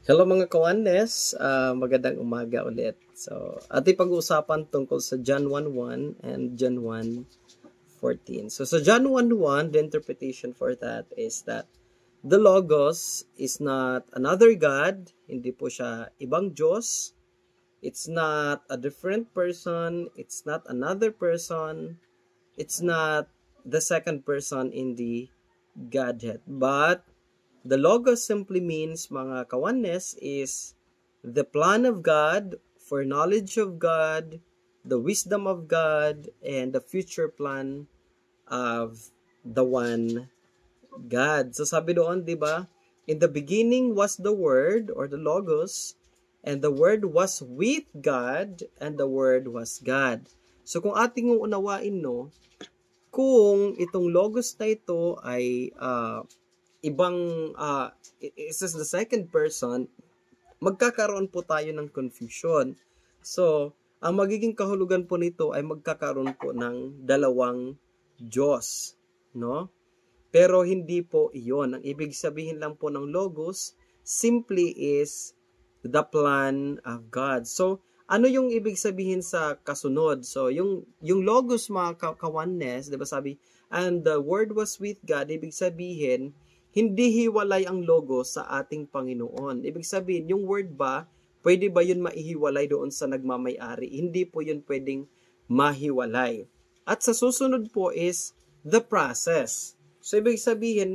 Hello mga kawanes, magandang umaga ulit. So, ating pag-uusapan tungkol sa John 1:1 and John 1:14. So, sa John 1:1, the interpretation for that is that the Logos is not another God, hindi po siya ibang Diyos. It's not a different person, it's not another person, it's not the second person in the Godhead, but the Logos simply means, mga kawanes, is the plan of God for knowledge of God, the wisdom of God, and the future plan of the one God. So sabi doon, di ba? In the beginning was the Word or the Logos, and the Word was with God, and the Word was God. So kung ating unawain, no, kung itong Logos na ito ay ibang is the second person, magkakaroon po tayo ng confusion. So, ang magiging kahulugan po nito ay magkakaroon po ng dalawang Diyos, no? Pero hindi po iyon. Ang ibig sabihin lang po ng Logos simply is the plan of God. So, ano yung ibig sabihin sa kasunod? So, yung Logos, mga kawanes, di ba sabi, and the Word was with God, ibig sabihin, hindi hiwalay ang Logos sa ating Panginoon. Ibig sabihin, yung Word ba, pwede ba yun maihiwalay doon sa nagmamay-ari? Hindi po yun pwedeng mahiwalay. At sa susunod po is the process. So, ibig sabihin,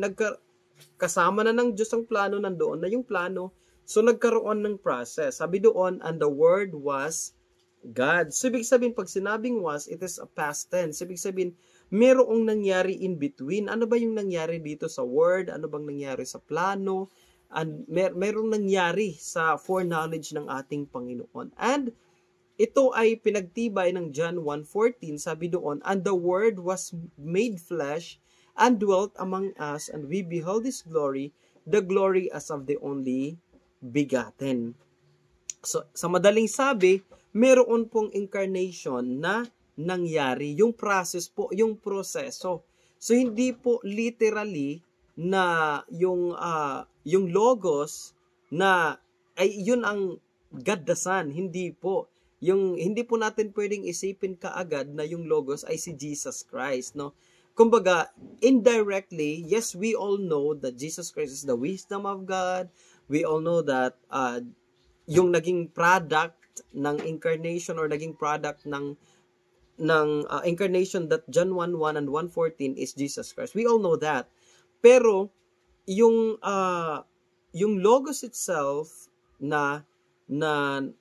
kasama na ng Diyos ang plano, nandoon na yung plano. So, nagkaroon ng process. Sabi doon, and the Word was God. So, ibig sabihin, pag sinabing was, it is a past tense. Ibig sabihin, merong nangyari in between. Ano ba yung nangyari dito sa Word? Ano bang nangyari sa plano? And merong nangyari sa foreknowledge ng ating Panginoon. And ito ay pinagtibay ng John 1:14. Sabi doon, and the Word was made flesh and dwelt among us, and we beheld His glory, the glory as of the only begotten. So, sa madaling sabi, meron pong incarnation na nangyari. Yung process po, yung proseso. So, hindi po literally na yung Logos na ay yun ang God the Son. Hindi po. Hindi po natin pwedeng isipin kaagad na yung Logos ay si Jesus Christ, no? Kumbaga, indirectly, yes, we all know that Jesus Christ is the wisdom of God. We all know that yung naging product ng incarnation or naging product ng incarnation that John 1:1 and 1:14 is Jesus Christ. We all know that. Pero yung Logos itself na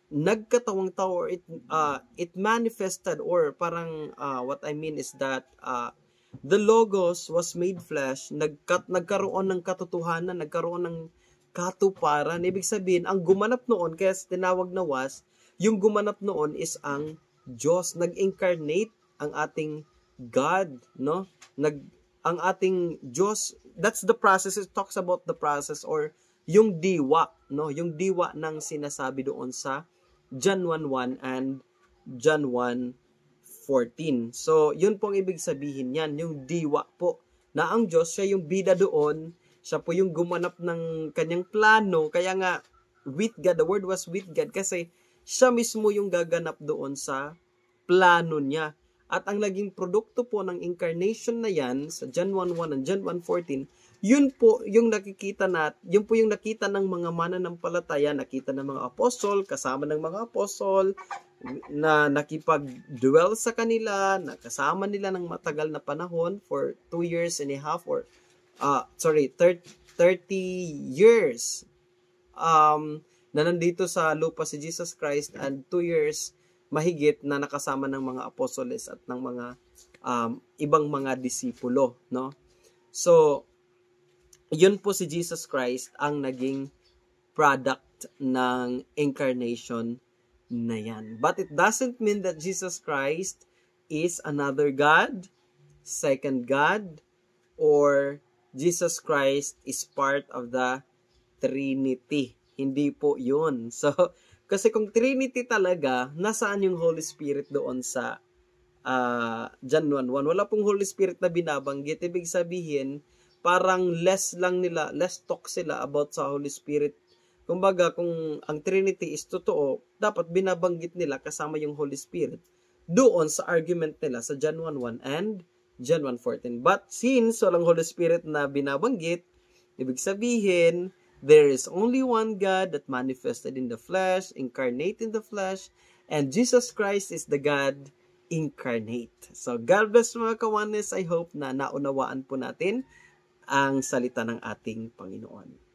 nagkatawang tao, or it manifested, or parang what I mean is that the Logos was made flesh, nagkaroon ng katotohanan, nagkaroon ng katuparan. Ibig sabihin, ang gumanap noon, kaya tinawag na was, yung gumanap noon is ang Diyos. Nag-incarnate ang ating God, no? Ang ating Diyos, that's the process. It talks about the process, or yung diwa, no? Yung diwa ng sinasabi doon sa John 1:1 and John 1:14. So, yun pong ibig sabihin yan, yung diwa po, na ang Diyos, siya yung bida doon, siya po yung gumanap ng kanyang plano. Kaya nga, with God, the Word was with God, kasi siya mismo yung gaganap doon sa plano niya. At ang naging produkto po ng incarnation na yan, sa John 1:1 and John 1:14, yun po yung nakikita yun po yung nakita ng mga mananampalataya, nakita ng mga apostol, kasama ng mga apostol, na nakipag-dwell sa kanila, nakasama nila ng matagal na panahon for 2 years and a half, or 30 years na nandito sa lupa si Jesus Christ, and 2 years mahigit na nakasama ng mga apostoles at ng mga ibang mga disipulo, no? So, yun po si Jesus Christ ang naging product ng incarnation na yan. But it doesn't mean that Jesus Christ is another God, second God, or Jesus Christ is part of the Trinity. Hindi po yun. So, kasi kung Trinity talaga, nasaan yung Holy Spirit doon sa John 1:1? Wala pong Holy Spirit na binabanggit. Ibig sabihin, parang less talk sila about sa Holy Spirit Kumbaga, kung ang Trinity is totoo, dapat binabanggit nila kasama yung Holy Spirit doon sa argument nila sa John 1:1 and John 1:14. But since walang Holy Spirit na binabanggit, ibig sabihin, there is only one God that manifested in the flesh, incarnate in the flesh, and Jesus Christ is the God incarnate. So, God bless mga kawanes. I hope na naunawaan po natin ang salita ng ating Panginoon.